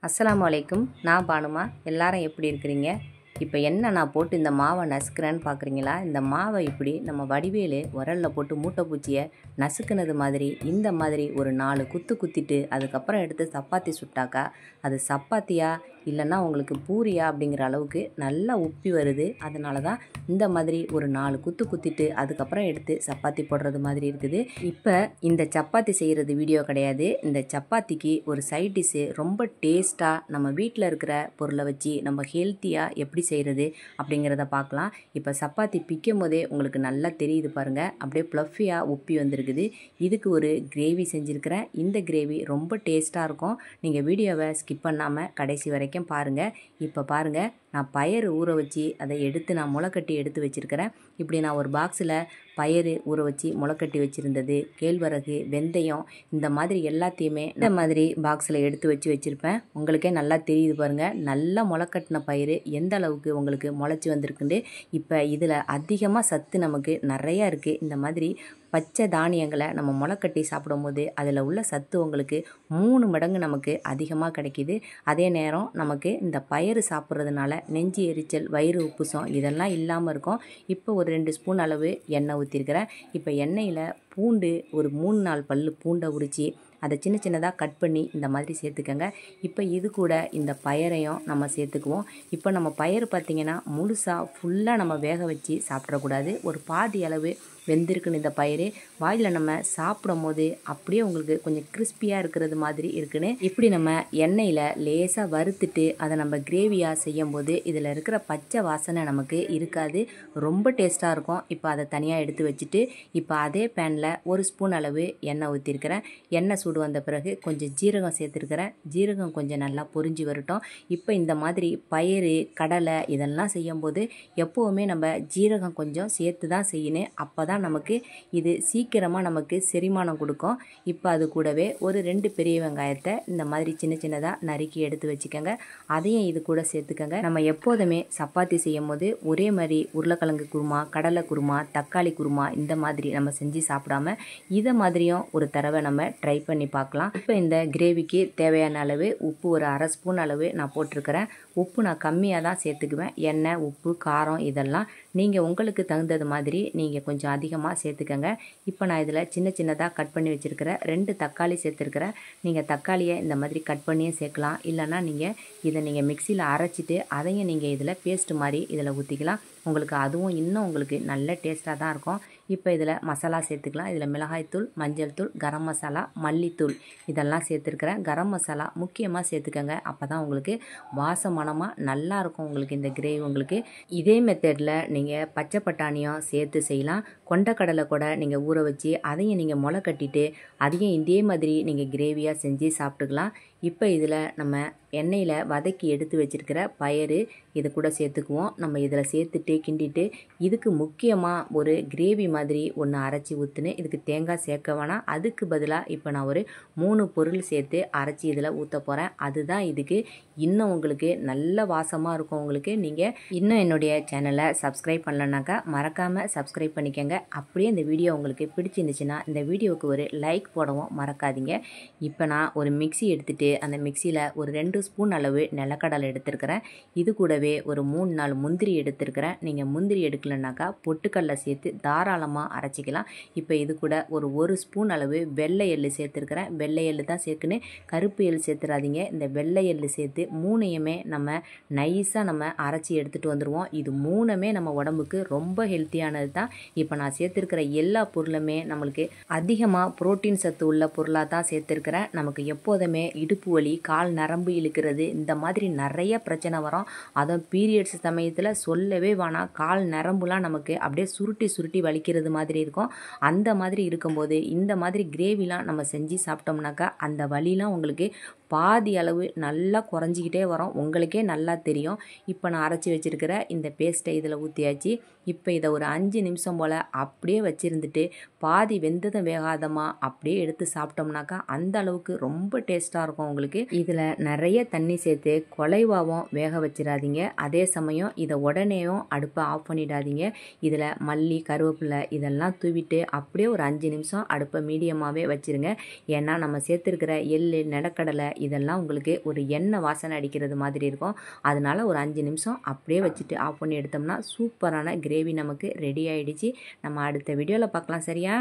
அஸ்ஸலாமு அலைக்கும். நான் பானுமா. எல்லாரும் எப்படி இருக்கிறீங்க? இப்போ என்ன நான் போட்டு இந்த மாவை நசுக்கிறேன்னு பார்க்குறீங்களா? இந்த மாவை இப்படி நம்ம வடிவேலு உரலில் போட்டு மூட்டை பூச்சியை நசுக்குனது மாதிரி இந்த மாதிரி ஒரு 4 குத்து குத்திட்டு அதுக்கப்புறம் எடுத்து சப்பாத்தி சுட்டாக்கா அது சப்பாத்தியா இல்லைன்னா உங்களுக்கு பூரியா அப்படிங்கிற அளவுக்கு நல்லா உப்பி வருது. அதனால தான் இந்த மாதிரி ஒரு 4 குத்து குத்திட்டு அதுக்கப்புறம் எடுத்து சப்பாத்தி போடுறது மாதிரி இருக்குது. இப்போ இந்த சப்பாத்தி செய்கிறது வீடியோ கிடையாது. இந்த சப்பாத்திக்கு ஒரு சைட் டிஷ்ஷு ரொம்ப டேஸ்ட்டாக நம்ம வீட்டில் இருக்கிற பொருளை வச்சு நம்ம ஹெல்த்தியாக எப்படி செய்கிறது அப்படிங்கிறத பார்க்கலாம். இப்போ சப்பாத்தி பிக்கும் போதே உங்களுக்கு நல்லா தெரியுது பாருங்கள், அப்படியே ப்ளஃபியாக உப்பி வந்திருக்குது. இதுக்கு ஒரு கிரேவி செஞ்சுருக்கிறேன். இந்த கிரேவி ரொம்ப டேஸ்ட்டாக இருக்கும். நீங்கள் வீடியோவை ஸ்கிப் பண்ணாமல் கடைசி வரைக்கும் பாருங்கள். இப்போ பாருங்கள், நான் பயறு ஊற வச்சு அதை எடுத்து நான் முளைக்கட்டி எடுத்து வச்சுருக்கிறேன். இப்படி நான் ஒரு பாக்ஸில் பயறு ஊற வச்சு முளைக்கட்டி வச்சுருந்தது, கேழ்வரகு, வெந்தயம், இந்த மாதிரி எல்லாத்தையுமே இந்த மாதிரி பாக்ஸில் எடுத்து வச்சுருப்பேன். உங்களுக்கே நல்லா தெரியுது பாருங்கள், நல்லா முளைக்கட்டின பயிறு எந்த அளவுக்கு உங்களுக்கு முளைச்சி வந்திருக்குண்டு. இப்போ இதில் அதிகமாக சத்து நமக்கு நிறையா இருக்குது. இந்த மாதிரி பச்சை தானியங்களை நம்ம முளைக்கட்டி சாப்பிடும்போது அதில் உள்ள சத்து உங்களுக்கு 3 மடங்கு நமக்கு அதிகமாக கிடைக்கிது. அதே நேரம் நமக்கு இந்த பயறு சாப்பிட்றதுனால நெஞ்சு எரிச்சல், வயிறு உப்புசம் இதெல்லாம் இல்லாமல் இருக்கும். இப்போ ஒரு 2 ஸ்பூன் அளவு எண்ணெய் ஊற்றிருக்கிறேன். இப்போ எண்ணெயில் பூண்டு ஒரு 3-4 பல் பூண்டை உரித்து அதை சின்ன சின்னதாக கட் பண்ணி இந்த மாதிரி சேர்த்துக்கங்க. இப்போ இது கூட இந்த பயரையும் நம்ம சேர்த்துக்குவோம். இப்போ நம்ம பயறு பார்த்திங்கன்னா முழுசாக ஃபுல்லாக நம்ம வேக வச்சு சாப்பிட்றக்கூடாது. ஒரு பாதி அளவு வெந்திருக்குன்னு இந்த பயிறு வாயில் நம்ம சாப்பிடும் போது அப்படியே உங்களுக்கு கொஞ்சம் கிறிஸ்பியாக இருக்கிறது மாதிரி இருக்குன்னு இப்படி நம்ம எண்ணெயில் லேசாக வறுத்துட்டு அதை நம்ம கிரேவியாக செய்யும் போது இதில் இருக்கிற பச்சை வாசனை நமக்கு இருக்காது, ரொம்ப டேஸ்ட்டாக இருக்கும். இப்போ அதை தனியாக எடுத்து வச்சுட்டு இப்போ அதே பேனில் 1 ஸ்பூன் அளவு எண்ணெய் ஊற்றிருக்கிறேன். எண்ணெய் சூடு வந்த பிறகு கொஞ்சம் ஜீரகம் சேர்த்துருக்கிறேன். ஜீரகம் கொஞ்சம் நல்லா பொரிஞ்சு வரட்டும். இப்போ இந்த மாதிரி பயிறு, கடலை இதெல்லாம் செய்யும்போது எப்போவுமே நம்ம ஜீரகம் கொஞ்சம் சேர்த்து தான் செய்யணும். அப்போ தான் நமக்கு இது சீக்கிரமாக நமக்கு செரிமானம் கொடுக்கும். இப்போ அது கூடவே ஒரு 2 பெரிய வெங்காயத்தை இந்த மாதிரி சின்ன சின்னதாக நறுக்கி எடுத்து வச்சுக்கோங்க. அதையும் இது கூட சேர்த்துக்கோங்க. நம்ம எப்போதுமே சப்பாத்தி செய்யும் போது ஒரே மாதிரி உருளைக்கிழங்கு குருமா, கடலை குருமா, தக்காளி குருமா இந்த மாதிரி நம்ம செஞ்சு சாப்பிடாம இதை மாதிரியும் ஒரு தடவை நம்ம ட்ரை பண்ணி பார்க்கலாம். இப்போ இந்த கிரேவிக்கு தேவையான அளவு உப்பு ஒரு 1/2 ஸ்பூன் அளவு நான் போட்டிருக்கிறேன். உப்பு நான் கம்மியாக தான் சேர்த்துக்குவேன். எண்ணெய், உப்பு, காரம் இதெல்லாம் நீங்கள் உங்களுக்கு தகுந்தது மாதிரி நீங்கள் கொஞ்சம் அதிகமாக சேர்த்துக்கங்க. இப்போ நான் இதில் சின்ன சின்னதாக கட் பண்ணி வச்சுருக்கிறேன் 2 தக்காளி சேர்த்துருக்கிறேன். நீங்கள் தக்காளியை இந்த மாதிரி கட் பண்ணியே சேர்க்கலாம். இல்லைன்னா நீங்கள் இதை மிக்சியில் அரைச்சிட்டு அதையும் நீங்கள் இதில் பேஸ்ட் மாதிரி இதில் ஊற்றிக்கலாம். உங்களுக்கு அதுவும் இன்னும் உங்களுக்கு நல்ல டேஸ்ட்டாக தான் இருக்கும். இப்போ இதில் மசாலா சேர்த்துக்கலாம். இதில் மிளகாய்த்தூள், மஞ்சள் தூள், கரம் மசாலா, மல்லித்தூள் இதெல்லாம் சேர்த்துருக்கிறேன். கரம் மசாலா முக்கியமாக சேர்த்துக்கங்க. அப்போ தான் உங்களுக்கு வாசமனமாக நல்லாயிருக்கும் உங்களுக்கு இந்த கிரேவி. உங்களுக்கு இதே மெத்தடில் நீங்கள் பச்சை பட்டாணியும் சேர்த்து செய்யலாம். கொண்டக்கடலை கூட நீங்கள் ஊற வச்சு அதையும் நீங்கள் முளை கட்டிட்டு அதையும் இதே மாதிரி நீங்கள் கிரேவியாக செஞ்சு சாப்பிட்டுக்கலாம். இப்போ இதில் நம்ம எண்ணெயில் வதக்கி எடுத்து வச்சுருக்கிற பயறு இது கூட சேர்த்துக்குவோம். நம்ம இதில் சேர்த்துட்டு கிண்டிட்டு இதுக்கு முக்கியமாக ஒரு கிரேவி மாதிரி ஒன்று அரைச்சி ஊற்றுன்னு. இதுக்கு தேங்காய் சேர்க்க வேணாம். அதுக்கு பதிலாக இப்போ நான் ஒரு 3 பொருள் சேர்த்து அரைச்சி இதில் ஊற்ற போகிறேன். அதுதான் இதுக்கு இன்னும் உங்களுக்கு நல்ல வாசமாக இருக்கும். உங்களுக்கு நீங்கள் இன்னும் என்னுடைய சேனலை சப்ஸ்கிரைப் பண்ணலனாக்கா மறக்காமல் சப்ஸ்கிரைப் பண்ணிக்கோங்க. அப்படியே இந்த வீடியோ உங்களுக்கு பிடிச்சிருந்துச்சுன்னா இந்த வீடியோவுக்கு ஒரு லைக் போடவும் மறக்காதீங்க. இப்போ நான் ஒரு மிக்ஸி எடுத்துகிட்டு அந்த மிக்சியில் ஒரு 2 ஸ்பூன் அளவு நிலக்கடலை எடுத்துருக்கிறேன். இது கூடவே ஒரு 3-4 முந்திரி எடுத்துருக்கிறேன். நீங்கள் முந்திரி எடுக்கலனாக்கா பொட்டுக்கடலை சேர்த்து தாராளமாக அரைச்சிக்கலாம். இப்போ இது கூட ஒரு ஸ்பூன் அளவு வெள்ளை எள்ளு சேர்த்துருக்கிறேன். வெள்ளை எள்ளு தான் சேர்க்கணும், கருப்பு எள்ளு சேர்த்துறாதீங்க. இந்த வெள்ளை எள்ளு சேர்த்து 3யுமே நம்ம நைஸாக நம்ம அரைச்சி எடுத்துகிட்டு வந்துடுவோம். இது 3மே நம்ம உடம்புக்கு ரொம்ப ஹெல்த்தியானது தான். இப்போ நான் சேர்த்துருக்கிற எல்லா பொருளுமே நம்மளுக்கு அதிகமாக புரோட்டீன் சத்து உள்ள பொருளாக தான் சேர்த்துருக்கிறேன். நமக்கு எப்போதுமே இடுப்பு வலி, கால் நரம்பு இழுக்கிறது இந்த மாதிரி நிறைய பிரச்சனை வரும். அதுவும் பீரியட்ஸ் சமயத்தில் சொல்லவே வேணாம், கால் நரம்புலாம் நமக்கு அப்படியே சுருட்டி சுருட்டி வலிக்கிறது மாதிரி இருக்கும். அந்த மாதிரி இருக்கும்போது இந்த மாதிரி கிரேவிலாம் நம்ம செஞ்சு சாப்பிட்டோம்னாக்கா அந்த வலிலாம் உங்களுக்கு பாதி அளவு நல்லா குறைஞ்சிக்கிட்டே வரும். உங்களுக்கே நல்லா தெரியும். இப்போ நான் அரைச்சி வச்சுருக்கிற இந்த பேஸ்ட்டை இதில் ஊற்றியாச்சு. இப்போ இதை ஒரு 5 நிமிஷம் போல் அப்படியே வச்சுருந்துட்டு பாதி வெந்ததும் வேகாதமாக அப்படியே எடுத்து சாப்பிட்டோம்னாக்கா அந்த அளவுக்கு ரொம்ப டேஸ்ட்டாக இருக்கும் உங்களுக்கு. இதில் நிறைய தண்ணி சேர்த்து குலைவாகவும் வேக வச்சிடாதீங்க. அதே சமயம் இதை உடனேயும் அடுப்பை ஆஃப் பண்ணிடாதீங்க. இதில் மல்லி, கருவேப்பிலை இதெல்லாம் தூவிட்டு அப்படியே ஒரு 5 நிமிஷம் அடுப்பை மீடியமாகவே வச்சுருங்க. ஏன்னா நம்ம சேர்த்துருக்கிற எள்ளு, நிலக்கடலை இதெல்லாம் உங்களுக்கு ஒரு எண்ணெய் வாசனை அடிக்கிறது மாதிரி இருக்கும். அதனால ஒரு 5 நிமிஷம் அப்படியே வச்சுட்டு ஆஃப் பண்ணி எடுத்தோம்னா சூப்பரான கிரேவி நமக்கு ரெடி ஆயிடுச்சு. நம்ம அடுத்த வீடியோவில் பார்க்கலாம். சரியா?